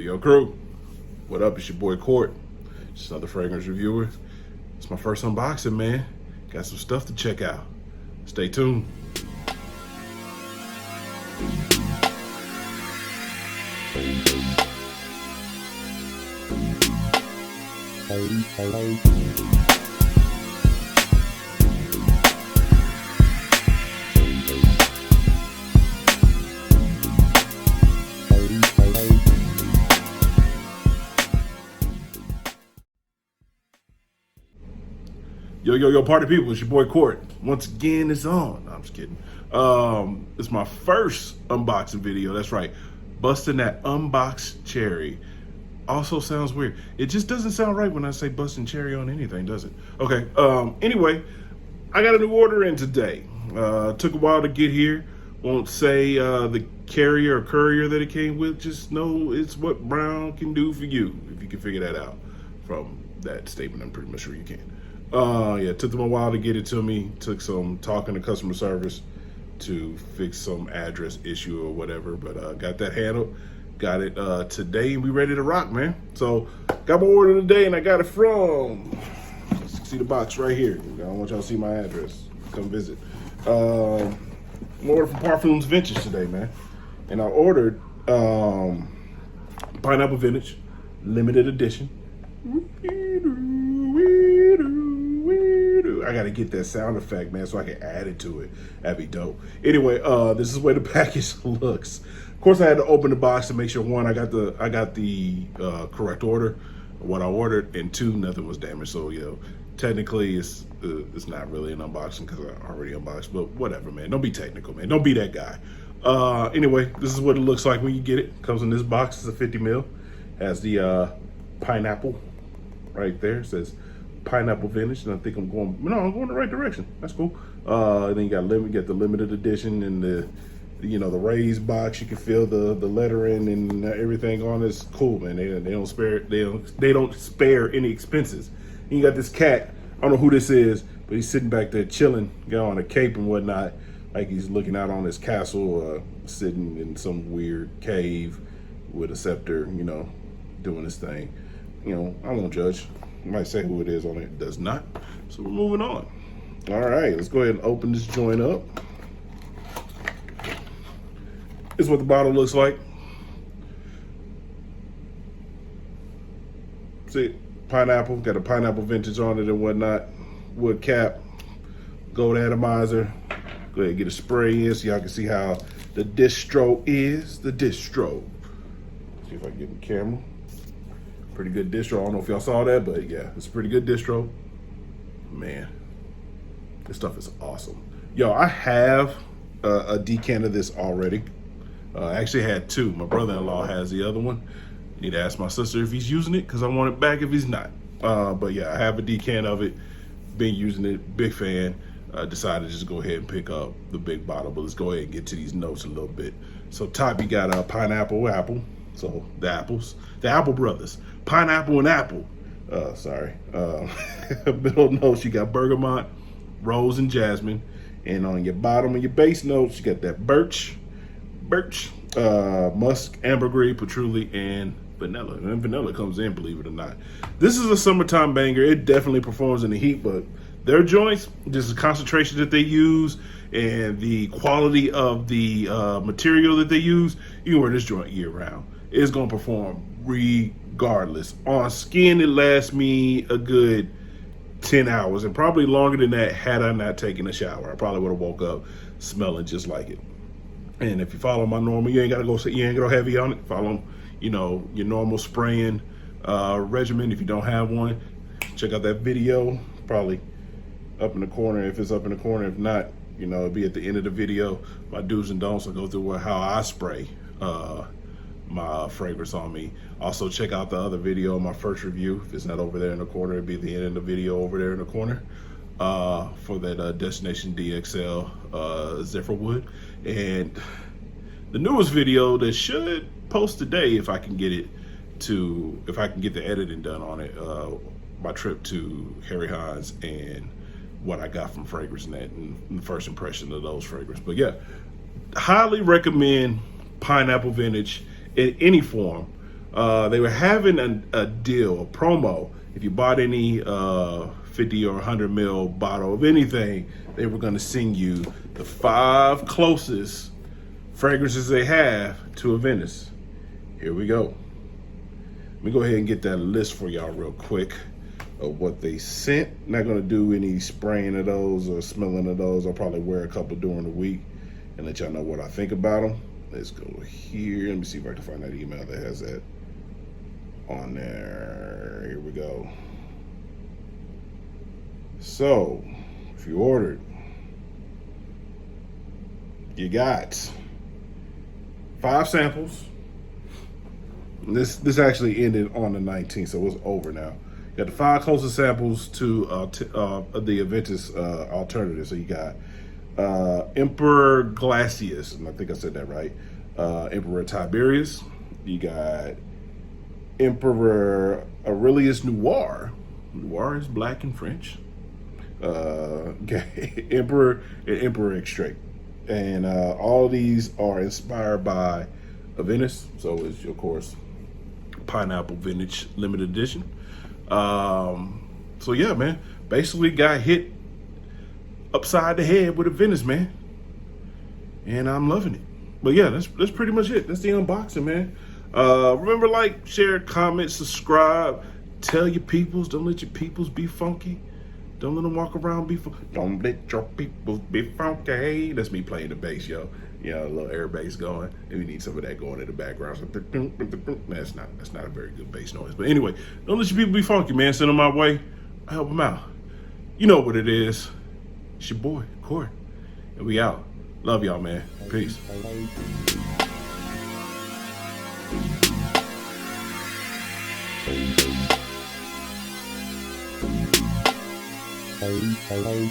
Yo, crew. What up? It's your boy Court. Just another fragrance reviewer. It's my first unboxing, man. Got some stuff to check out. Stay tuned. Yo, party people, it's your boy Court. Once again, it's on. No, I'm just kidding. It's my first unboxing video. That's right. Busting that unboxed cherry. Also sounds weird. It just doesn't sound right when I say busting cherry on anything, does it? Okay, anyway, I got a new order in today. Took a while to get here. Won't say the carrier or courier that it came with. Just know it's what Brown can do for you, if you can figure that out from that statement. I'm pretty much sure you can. Yeah, it took them a while to get it to me. Took some talking to customer service to fix some address issue or whatever, but got that handled. Got it today, and we ready to rock, man. So got my order today, and I got it from, see the box right here. I don't want y'all to see my address. Come visit. I'm ordering from Parfums Vintage today, man. And I ordered Pineapple Vintage, limited edition. I gotta get that sound effect, man, so I can add it to it. That'd be dope. Anyway, this is the way the package looks. Of course, I had to open the box to make sure, one, I got the correct order, what I ordered, and two, nothing was damaged. So, technically, it's not really an unboxing because I already unboxed, but whatever, man. Don't be technical, man. Don't be that guy. Anyway, this is what it looks like when you get it. Comes in this box. It's a 50 ml. Has the pineapple right there. It says Pineapple Vintage, and I think I'm going the right direction. That's cool. Then you got the limited edition and the raised box. You can feel the lettering and everything on. It's cool, man. They don't spare any expenses. And you got this cat. I don't know who this is, but he's sitting back there chilling, on a cape and whatnot, like he's looking out on his castle, sitting in some weird cave with a scepter, doing his thing. I won't judge. You might say who it is on it. Does not. So we're moving on. All right, let's go ahead and open this joint up. This is what the bottle looks like. See, pineapple, got a Pineapple Vintage on it and whatnot. Wood cap, gold atomizer. Go ahead and get a spray in so y'all can see how the distro is. The distro. See if I can get the camera. Pretty good distro. I don't know if y'all saw that, but yeah, it's a pretty good distro. Man, this stuff is awesome. Yo, I have a decan of this already. I actually had two. My brother-in-law has the other one. Need to ask my sister if he's using it because I want it back if he's not. But yeah, I have a decan of it. Been using it. Big fan. Decided to just go ahead and pick up the big bottle. But let's go ahead and get to these notes a little bit. So top, you got a pineapple, apple. So the apples, the Apple brothers, pineapple and apple. Middle notes, you got bergamot, rose, and jasmine. And on your bottom and your base notes, you got that birch, musk, ambergris, patchouli, and vanilla. And vanilla comes in, believe it or not. This is a summertime banger. It definitely performs in the heat, but their joints, just the concentration that they use and the quality of the material that they use, you can wear this joint year round. It's gonna perform regardless. On skin, it lasts me a good 10 hours and probably longer than that had I not taken a shower. I probably would have woke up smelling just like it. And if you follow my normal, you ain't gotta go heavy on it. Follow, your normal spraying regimen. If you don't have one, check out that video. Probably up in the corner if it's up in the corner. If not, it'll be at the end of the video. My do's and don'ts. I'll go through how I spray my fragrance on me. Also check out the other video, my first review. If it's not over there in the corner, it'll be the end of the video over there in the corner for that Destination DXL Zephyrwood. And the newest video that should post today, if I can get the editing done on it, my trip to Harry Hines and what I got from FragranceNet and the first impression of those fragrances. But yeah, highly recommend Pineapple Vintage in any form. They were having a deal, a promo. If you bought any 50 or 100 ml bottle of anything, they were going to send you the 5 closest fragrances they have to Aventus. Here we go. Let me go ahead and get that list for y'all real quick of what they sent. Not going to do any spraying of those or smelling of those. I'll probably wear a couple during the week and let y'all know what I think about them. Let's go here. Let me see if I can find that email that has that on there. Here we go. So, if you ordered, you got 5 samples. This actually ended on the 19th, so it's over now. You got the 5 closest samples to the Aventus alternative. So you got Emperor Glacius, and I think I said that right. Emperor Tiberius. You got Emperor Aurelius Noir. Noir is black in French. Emperor and Emperor Extract. And all of these are inspired by Aventus. So it's, of course, Pineapple Vintage Limited Edition. So yeah, man, basically got hit upside the head with Aventus, man. And I'm loving it. But yeah, that's pretty much it. That's the unboxing, man. Remember, like, share, comment, subscribe. Tell your peoples, don't let your peoples be funky. Don't let them walk around be funky. Don't let your peoples be funky. That's me playing the bass, yo. Yeah, a little air bass going. And we need some of that going in the background. So, that's not a very good bass noise. But anyway, don't let your people be funky, man. Send them my way. I help them out. You know what it is. It's your boy, Corey. And we out. Love y'all, man. Peace. Hello.